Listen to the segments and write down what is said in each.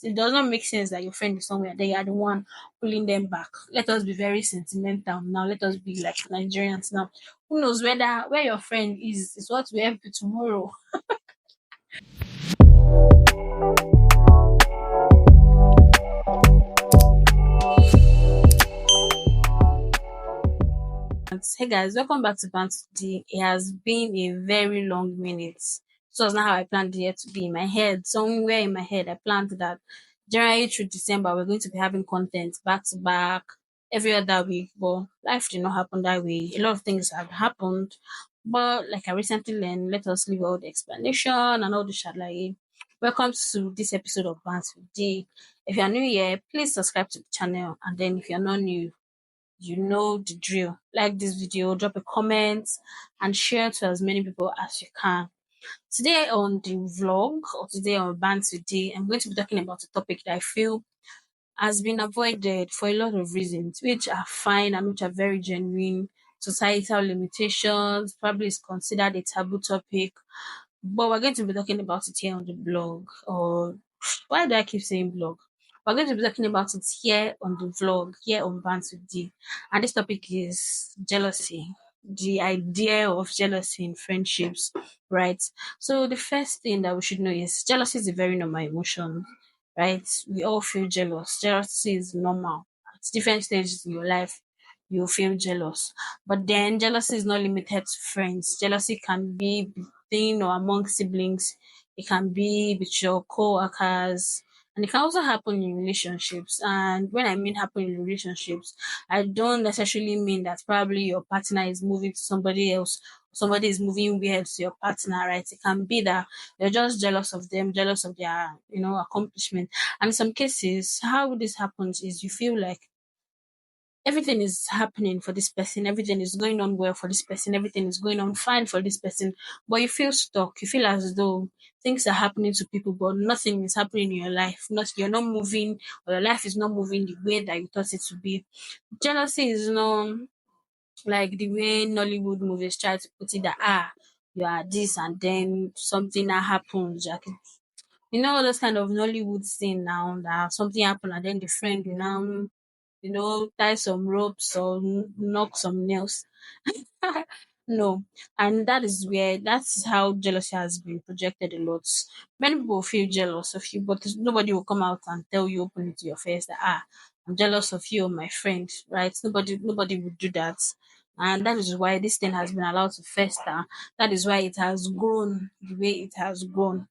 It does not make sense that your friend is somewhere, then you are the one pulling them back. Let us be very sentimental now. Let us be like Nigerians now. Who knows where your friend is what will help you tomorrow. Hey guys, welcome back to Band today. It has been a very long minute. So it's not how I planned the year to be in my head. Somewhere in my head, I planned that January through December we're going to be having content back to back every other week. But life did not happen that way. A lot of things have happened. But like I recently learned, let us leave all the explanation and all the shadline. Welcome to this episode of Band today. If you are new here, please subscribe to the channel. And then if you're not new, you know the drill. Like this video, drop a comment, and share to as many people as you can. Today on the vlog, or today on Band Today, I'm going to be talking about a topic that I feel has been avoided for a lot of reasons, which are fine and which are very genuine. Societal limitations, probably is considered a taboo topic, but we're going to be talking about it here on the blog. Or why do I keep saying blog? We're going to be talking about it here on the vlog, here on Bands with D. And this topic is jealousy, the idea of jealousy in friendships, right? So the first thing that we should know is jealousy is a very normal emotion, right? We all feel jealous. Jealousy is normal. At different stages in your life, you feel jealous. But then jealousy is not limited to friends. Jealousy can be between or among siblings. It can be with your co-workers. And it can also happen in relationships. And when I mean happen in relationships, I don't necessarily mean that probably your partner is moving to somebody else, somebody is moving weird to your partner, right? It can be that you're just jealous of them, jealous of their, accomplishment. And in some cases, how this happens is you feel like everything is happening for this person, everything is going on well for this person, everything is going on fine for this person, but you feel stuck. You feel as though things are happening to people, but nothing is happening in your life. Not you're not moving, or your life is not moving the way that you thought it to be. Jealousy is not like the way Nollywood movies try to put it that you are this and then something that happens. Like, those kind of Nollywood scene now that something happened and then the friend will now tie some ropes or knock some nails. No. And that's how jealousy has been projected a lot. Many people feel jealous of you, but nobody will come out and tell you openly to your face that I'm jealous of you, my friend, right? Nobody would do that. And that is why this thing has been allowed to fester. That is why it has grown the way it has grown,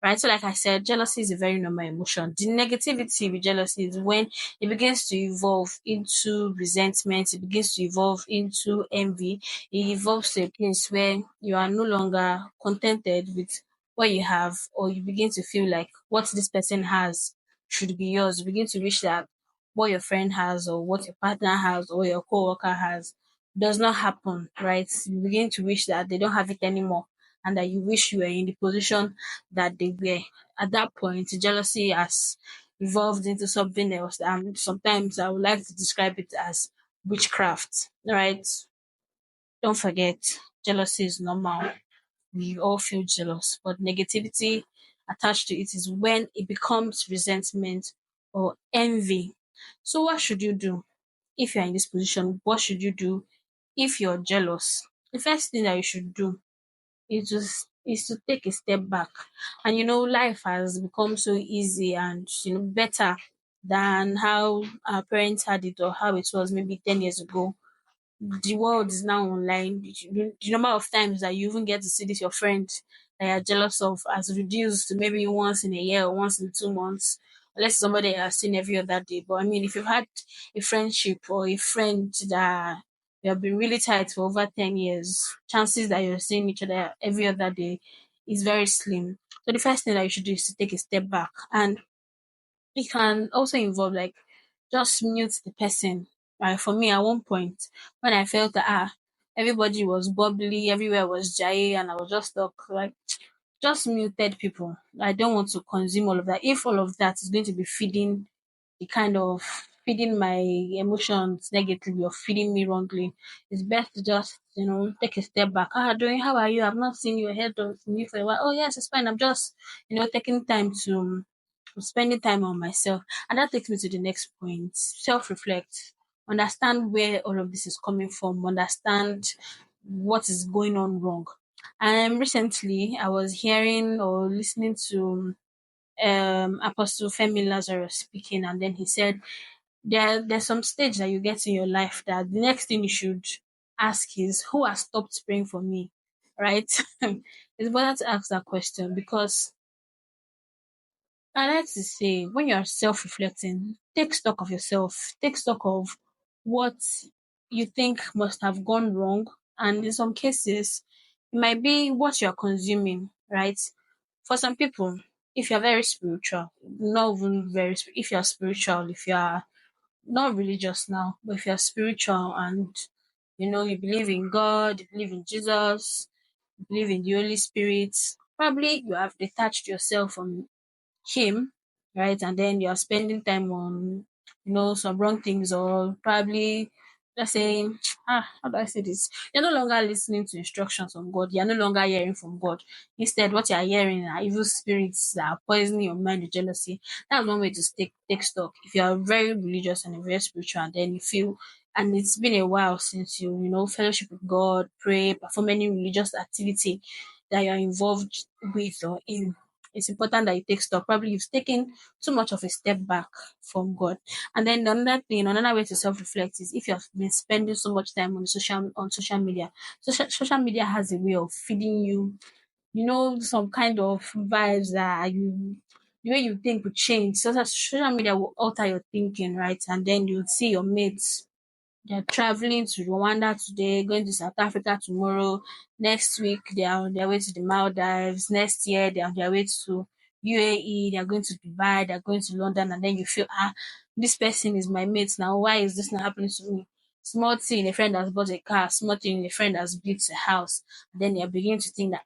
right? So, like I said, jealousy is a very normal emotion. The negativity with jealousy is when it begins to evolve into resentment, it begins to evolve into envy, it evolves to a place where you are no longer contented with what you have, or you begin to feel like what this person has should be yours. You begin to wish that what your friend has, or what your partner has, or your coworker has does not happen, right? You begin to wish that they don't have it anymore and that you wish you were in the position that they were. At that point, jealousy has evolved into something else. And sometimes I would like to describe it as witchcraft, right? Don't forget, jealousy is normal. We all feel jealous, but negativity attached to it is when it becomes resentment or envy. So, what should you do if you're in this position? What should you do if you're jealous? The first thing that you should do is to take a step back. And life has become so easy and better than how our parents had it, or how it was maybe 10 years ago. The world is now online. The number of times that you even get to see this your friend that you're jealous of has reduced to maybe once in a year or once in 2 months, unless somebody has seen every other day. But I mean, if you've had a friendship or a friend that you have been really tight for over 10 years, chances that you're seeing each other every other day is very slim. So the first thing that you should do is to take a step back, and it can also involve like just mute the person. Right? For me, at one point, when I felt that everybody was bubbly, everywhere was jay, and I was just stuck, like just muted people. I don't want to consume all of that. If all of that is going to be feeding my emotions negatively or feeding me wrongly, it's best to just take a step back. Doing, how are you? I've not seen your head of me for a while. Oh yes, it's fine. I'm just taking time to spending time on myself. And that takes me to the next point: self reflect, understand where all of this is coming from, understand what is going on wrong. Recently, I was hearing or listening to Apostle Femi Lazarus speaking, and then he said there's some stage that you get in your life that the next thing you should ask is, who has stopped praying for me, right? It's important to ask that question because I like to say, when you're self-reflecting, take stock of yourself, take stock of what you think must have gone wrong, and in some cases, it might be what you're consuming, right? For some people, if you're very spiritual, not even very, if you're spiritual, if you're not religious now, but if you're spiritual and you believe in God, you believe in Jesus, you believe in the Holy Spirit, probably you have detached yourself from him, right? And then you're spending time on, some wrong things, or probably, let's say, how do I say this? You're no longer listening to instructions from God. You're no longer hearing from God. Instead, what you're hearing are evil spirits that are poisoning your mind with jealousy. That's one way to take stock. If you are very religious and very spiritual, and then you feel, and it's been a while since fellowship with God, pray, perform any religious activity that you're involved with or in, it's important that you take stock. Probably you've taken too much of a step back from God. And then another way to self-reflect is, if you have been spending so much time on social media. Social media has a way of feeding you, some kind of vibes that the way you think will change. So that social media will alter your thinking, right? And then you'll see your mates, they're traveling to Rwanda today, going to South Africa tomorrow. Next week, they are on their way to the Maldives. Next year, they are on their way to UAE. They are going to Dubai. They are going to London. And then you feel, this person is my mate now. Why is this not happening to me? Small thing, a friend has bought a car. Small thing, a friend has built a house. And then you're beginning to think that,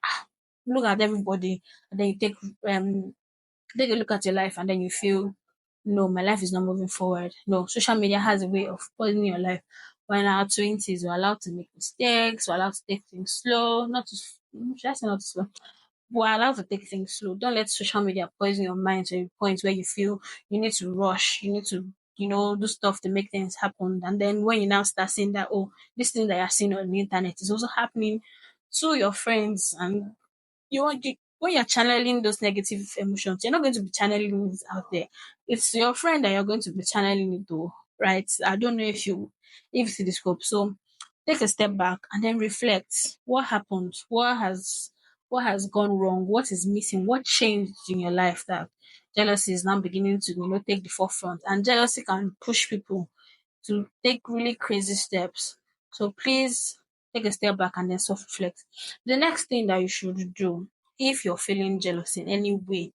look at everybody. And then you take a look at your life, and then you feel, no, my life is not moving forward. No, social media has a way of poisoning your life. When in our 20s, we're allowed to make mistakes, we're allowed to take things slow, not to, should I say not too slow? We're allowed to take things slow. Don't let social media poison your mind to a point where you feel you need to rush, you need to, do stuff to make things happen. And then when you now start seeing that, oh, this thing that you're seeing on the internet is also happening to your friends, and when you're channeling those negative emotions, you're not going to be channeling it out there. It's your friend that you're going to be channeling it to, right? I don't know if you see the scope. So take a step back and then reflect. What happened? What has gone wrong? What is missing? What changed in your life that jealousy is now beginning to take the forefront? And jealousy can push people to take really crazy steps. So please take a step back and then self reflect. The next thing that you should do, if you're feeling jealous in any way,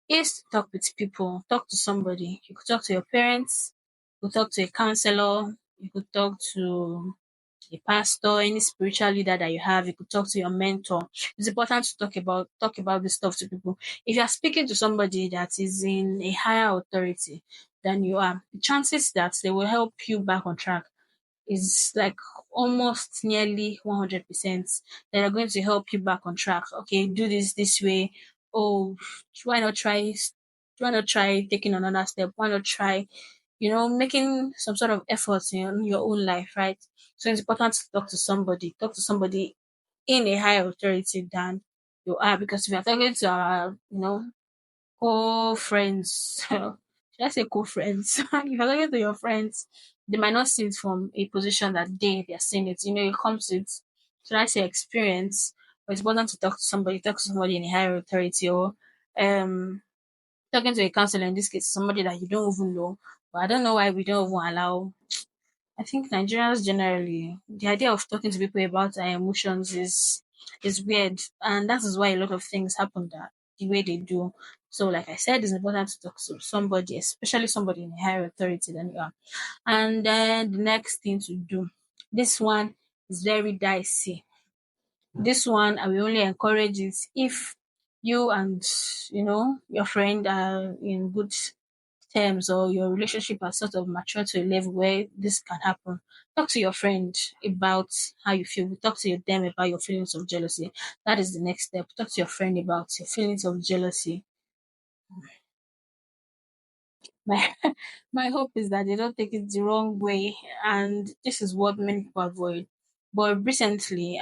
is to talk with people, talk to somebody. You could talk to your parents, you could talk to a counselor, you could talk to a pastor, any spiritual leader that you have, you could talk to your mentor. It's important to talk about this stuff to people. If you are speaking to somebody that is in a higher authority than you are, the chances that they will help you back on track is like almost nearly 100% that are going to help you back on track. Okay, do this way. Oh, why not try? Why not try taking another step? Why not try, making some sort of efforts in your own life, right? So it's important to talk to somebody. Talk to somebody in a higher authority than you are, because if you're talking to our, co-friends, should I say co-friends? If you're talking to your friends, they might not see it from a position that they're seeing it. It comes with, should I say, experience. But it's important to talk to somebody in a higher authority, or talking to a counselor, in this case, somebody that you don't even know. But I don't know why we don't even allow. I think Nigerians generally, the idea of talking to people about their emotions is weird, and that is why a lot of things happen that the way they do. So, like I said, it's important to talk to somebody, especially somebody in a higher authority than you are. And then the next thing to do, this one is very dicey. This one, I will only encourage it if you and your friend are in good terms, or your relationship has sort of matured to a level where this can happen. Talk to your friend about how you feel. Talk to them about your feelings of jealousy. That is the next step. Talk to your friend about your feelings of jealousy. My my hope is that they don't take it the wrong way, and this is what many people avoid. But recently,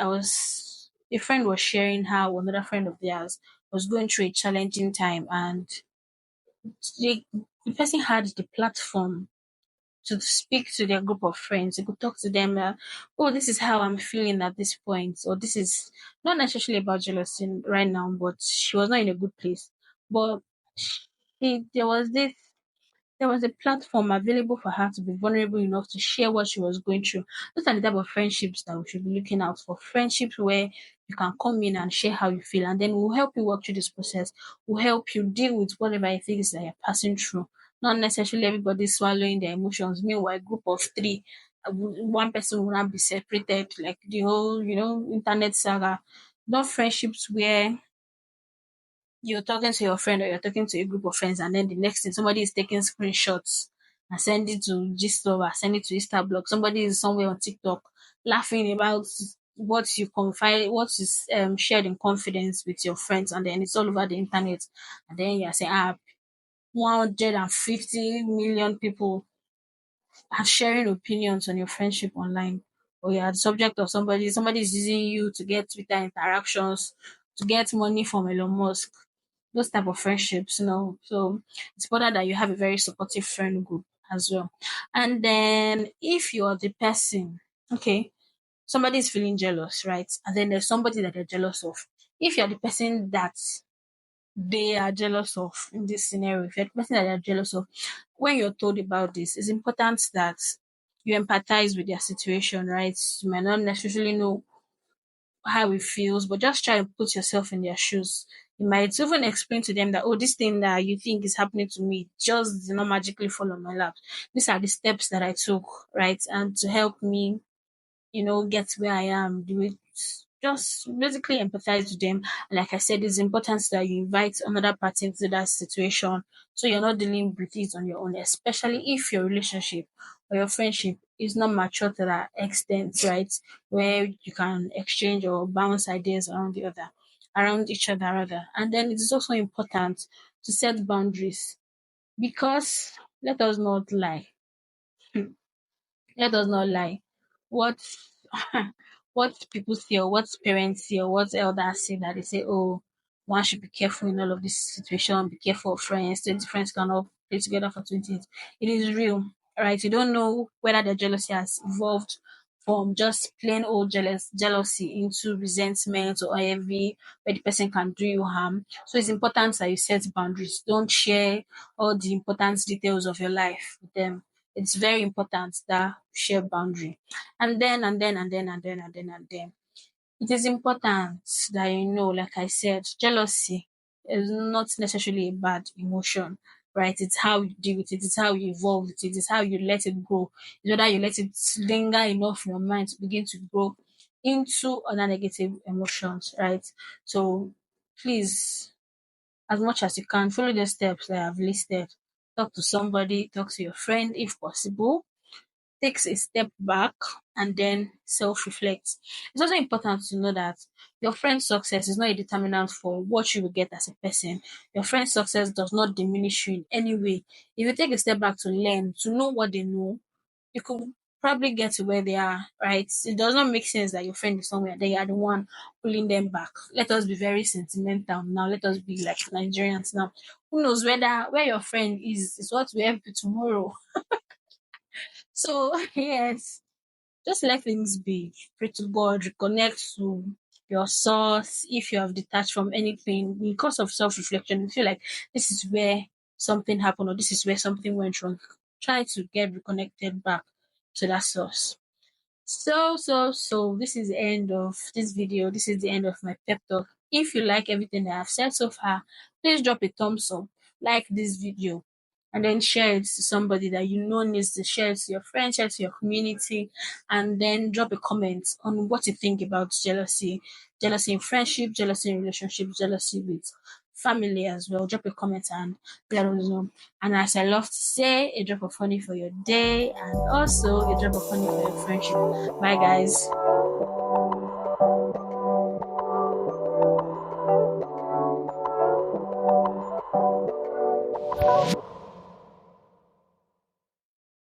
a friend was sharing how another friend of theirs was going through a challenging time, and the, the person had the platform to speak to their group of friends. You could talk to them, oh, this is how I'm feeling at this point, or this is not necessarily about jealousy right now, but she was not in a good place. But she, there was a platform available for her to be vulnerable enough to share what she was going through. Those are the type of friendships that we should be looking out for. Friendships where you can come in and share how you feel, and then we'll help you work through this process. We'll help you deal with whatever it is that you're passing through. Not necessarily everybody swallowing their emotions. Meanwhile, a group of three, one person will not be separated, like the whole, internet saga. Not friendships where you're talking to your friend or you're talking to a group of friends, and then the next thing somebody is taking screenshots and send it to Gist or send it to Instablog. Somebody is somewhere on TikTok laughing about what is shared in confidence with your friends, and then it's all over the internet. And then you're saying, 150 million people are sharing opinions on your friendship online, or you're the subject of somebody is using you to get Twitter interactions, to get money from Elon Musk. Those type of friendships, so it's important that you have a very supportive friend group as well. And then if you're the person, okay, somebody is feeling jealous, right? And then there's somebody that they're jealous of. If you're the person that they are jealous of in this scenario, if you're the person that they're jealous of, when you're told about this, it's important that you empathize with their situation, right? You might not necessarily know how it feels, but just try and put yourself in their shoes. You might even explain to them that, oh, this thing that you think is happening to me just did not magically fall on my lap. These are the steps that I took, right? And to help me, get where I am, do it. Just basically empathize with them. And like I said, it's important that you invite another party into that situation so you're not dealing with it on your own, especially if your relationship or your friendship is not mature to that extent, right? Where you can exchange or bounce ideas around each other rather. And then it is also important to set boundaries because let us not lie. Let us not lie. What what people see or what parents see or what elders say that they say, oh, one should be careful in all of this situation, be careful of friends, 20 friends cannot play together for 20 years. It is real, right? You don't know whether the jealousy has evolved from just plain old jealousy into resentment or envy where the person can do you harm. So it's important that you set boundaries. Don't share all the important details of your life with them. It's very important that share boundary. And then it is important that like I said, jealousy is not necessarily a bad emotion, right? It's how you deal with it, it's how you evolve with it, it's how you let it grow. It's whether you let it linger enough in your mind to begin to grow into other negative emotions, right? So please, as much as you can, follow the steps that I've listed. Talk to somebody, talk to your friend if possible, takes a step back and then self reflects. It's also important to know that your friend's success is not a determinant for what you will get as a person. Your friend's success does not diminish you in any way. If you take a step back to learn, to know what they know, you could probably get to where they are, right? It does not make sense that your friend is somewhere, they are the one pulling them back. Let us be very sentimental now. Let us be like Nigerians now. Who knows where your friend is what will help you tomorrow. So yes, just let things be. Pray to God, reconnect to your source. If you have detached from anything because of self reflection, you feel like this is where something happened or this is where something went wrong. Try to get reconnected back to that source. So, this is the end of this video. This is the end of my pep talk. If you like everything that I've said so far, please drop a thumbs up, like this video, and then share it to somebody that you know needs to share it to your friends, share it to your community, and then drop a comment on what you think about jealousy in friendship, jealousy in relationship, jealousy with family as well. Drop a comment and let us know. And as I love to say, a drop of honey for your day and also a drop of honey for your friendship. Bye, guys.